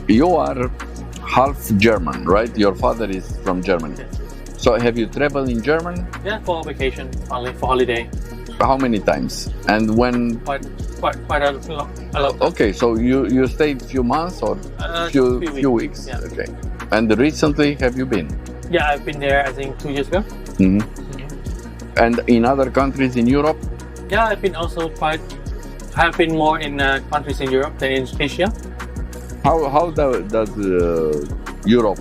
You are half German, right? Your father is from Germany. Yes. So have you traveled in Germany? Yeah, for vacation, only for holiday. How many times? And when? Quite a lot. Okay, so you stayed few months or few weeks? Yeah. Okay. And recently, have you been? Yeah, I've been there, I think 2 years ago. Mm-hmm. And in other countries in Europe? Yeah, I've been have been more in countries in Europe than in Asia. How does Europe?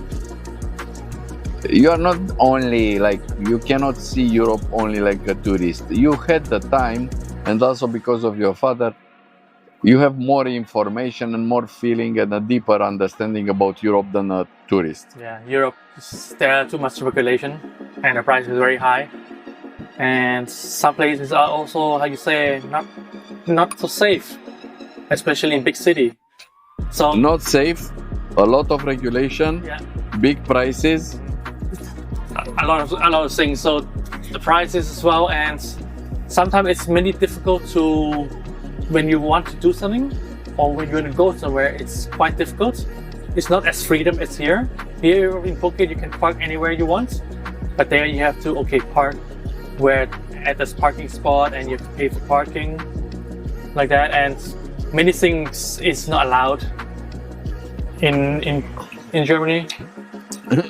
You are not only like, you cannot see Europe only like a tourist. You had the time, and also because of your father, you have more information and more feeling and a deeper understanding about Europe than a tourist. Yeah, Europe, there are too much regulation and the price is very high. And some places are also, how you say, not so safe, especially in big city. So Not safe, a lot of regulation, yeah, big prices. a lot of things. So the prices as well, and sometimes it's really difficult to, when you want to do something or when you want to go somewhere, it's quite difficult. It's not as freedom as here. Here in Phuket you can park anywhere you want, but there you have to park where at this parking spot, and you have to pay for parking like that, and many things is not allowed in Germany.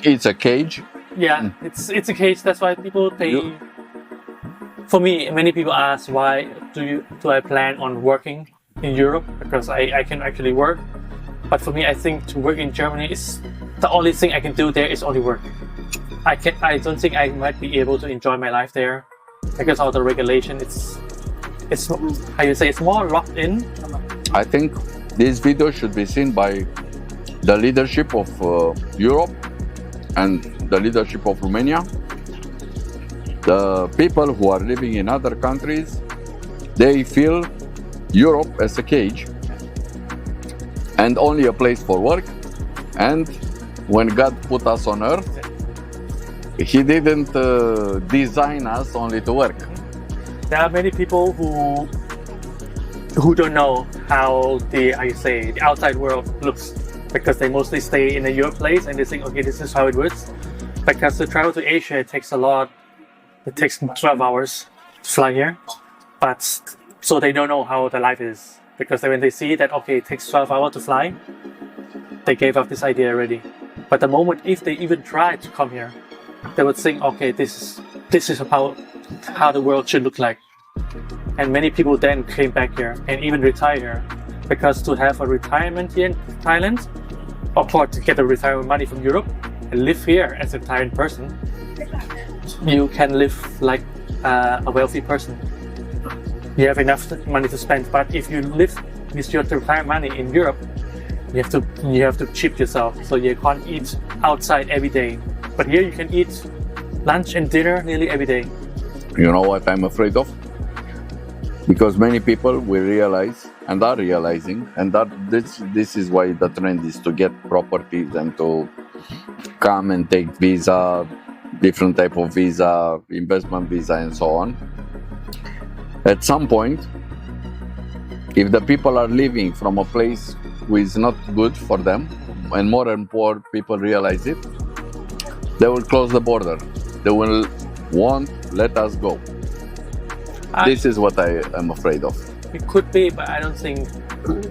It's a cage. Yeah, it's a case. That's why people pay. For me, many people ask why do I plan on working in Europe, because I can actually work. But for me, I think to work in Germany is the only thing I can do there is only work. I don't think I might be able to enjoy my life there because of the regulation. It's how you say, it's more locked in. I think this video should be seen by the leadership of Europe and the leadership of Romania. The people who are living in other countries, they feel Europe as a cage and only a place for work. And when God put us on earth, He didn't design us only to work. There are many people who don't know how the outside world looks, because they mostly stay in a Europe place and they think, okay, this is how it works. Because to travel to Asia, it takes 12 hours to fly here. But so they don't know how the life is, because when they see that, okay, it takes 12 hours to fly, they gave up this idea already. But the moment if they even try to come here, they would think, okay, this is about how the world should look like. And many people then came back here and even retire here, because to have a retirement here in Thailand, or to get the retirement money from Europe and live here as a Thailand person, you can live like a wealthy person. You have enough money to spend. But if you live with your retirement money in Europe, you have to cheap yourself, so you can't eat outside every day. But here you can eat lunch and dinner nearly every day. You know what I'm afraid of? Because many people will realize and are realizing, and that this is why the trend is to get properties and to come and take visa, different type of visa, investment visa and so on. At some point, if the people are living from a place which is not good for them, and more people realize it, they will close the border. They will won't let us go. This is what I am afraid of. It could be, but I don't think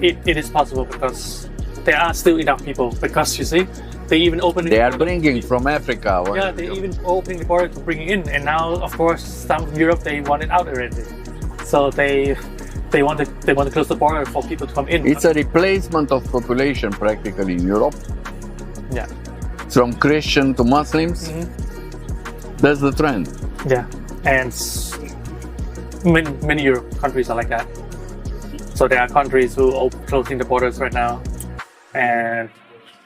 it is possible, because there are still enough people. Because you see, they even open. They are bringing from Africa. Yeah, they even opening the border to bring it in, and now, of course, some from Europe they want it out already. So they want to close the border for people to come in. It's a replacement of population practically in Europe. Yeah. From Christian to Muslims. That's the trend. Yeah, and many Europe countries are like that. So there are countries who are closing the borders right now, and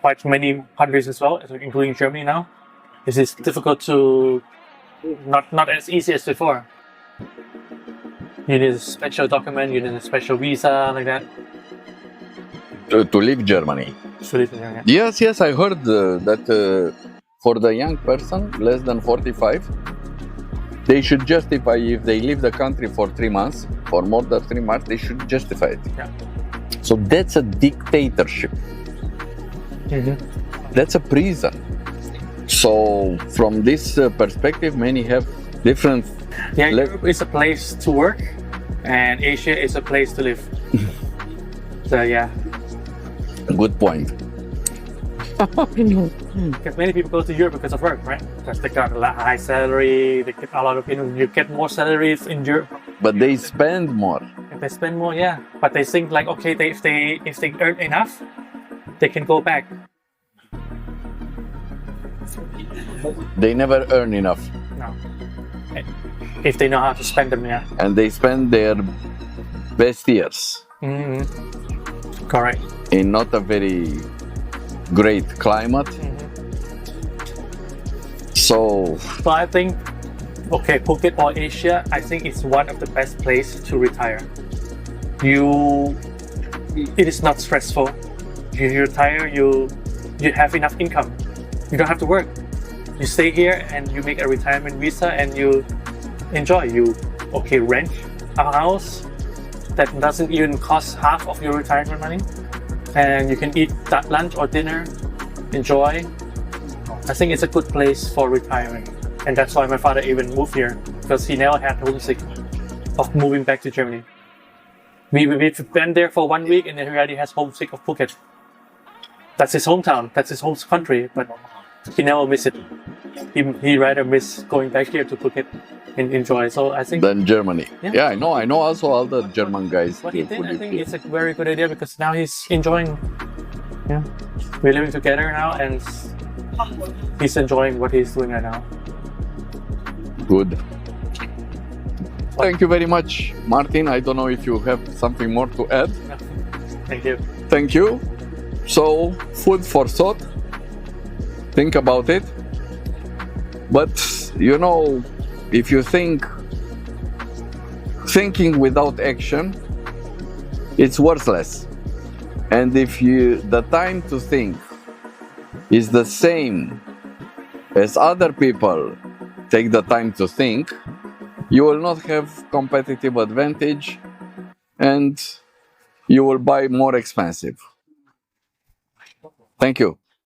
quite many countries as well, including Germany now. It is difficult to, not as easy as before. You need a special document, you need a special visa, like that. To leave Germany. To leave Germany. Yes, I heard that for the young person, less than 45, they should justify if they leave the country for 3 months, for more than 3 months, they should justify it. Yeah. So that's a dictatorship. That's a prison. So from this perspective, many have different. Yeah, Europe is a place to work, and Asia is a place to live. So yeah, Good point. because many people go to Europe because of work, right? Because they got a high salary, they get a lot of you get more salaries in Europe. But they spend more. If they spend more, yeah. But they think like, okay, if they earn enough, they can go back. They never earn enough. No, if they know how to spend them, yeah. And they spend their best years Correct. in not a very great climate. So So I think, okay, Phuket or Asia, I think it's one of the best places to retire. It is not stressful. You retire, you have enough income. You don't have to work. You stay here and you make a retirement visa and you enjoy. You rent a house that doesn't even cost half of your retirement money, and you can eat that lunch or dinner, enjoy. I think it's a good place for retiring, and that's why my father even moved here, because he never had homesick of moving back to Germany. We've been there for 1 week and then he already has homesick of Phuket. That's his hometown, that's his home country, but he never miss it. He rather miss going back here to Phuket and enjoy. So I think then Germany. Yeah. Yeah, I know. I know also all the German guys. what he did, I live think here. it's a very good idea, because now he's enjoying. Yeah, we're living together now, and he's enjoying what he's doing right now. Good. Thank you very much, Martin. I don't know if you have something more to add. Thank you. Thank you. So, food for thought. Think about it. But, if you thinking without action, it's worthless. And if the time to think is the same as other people take the time to think, you will not have competitive advantage and you will buy more expensive. Thank you.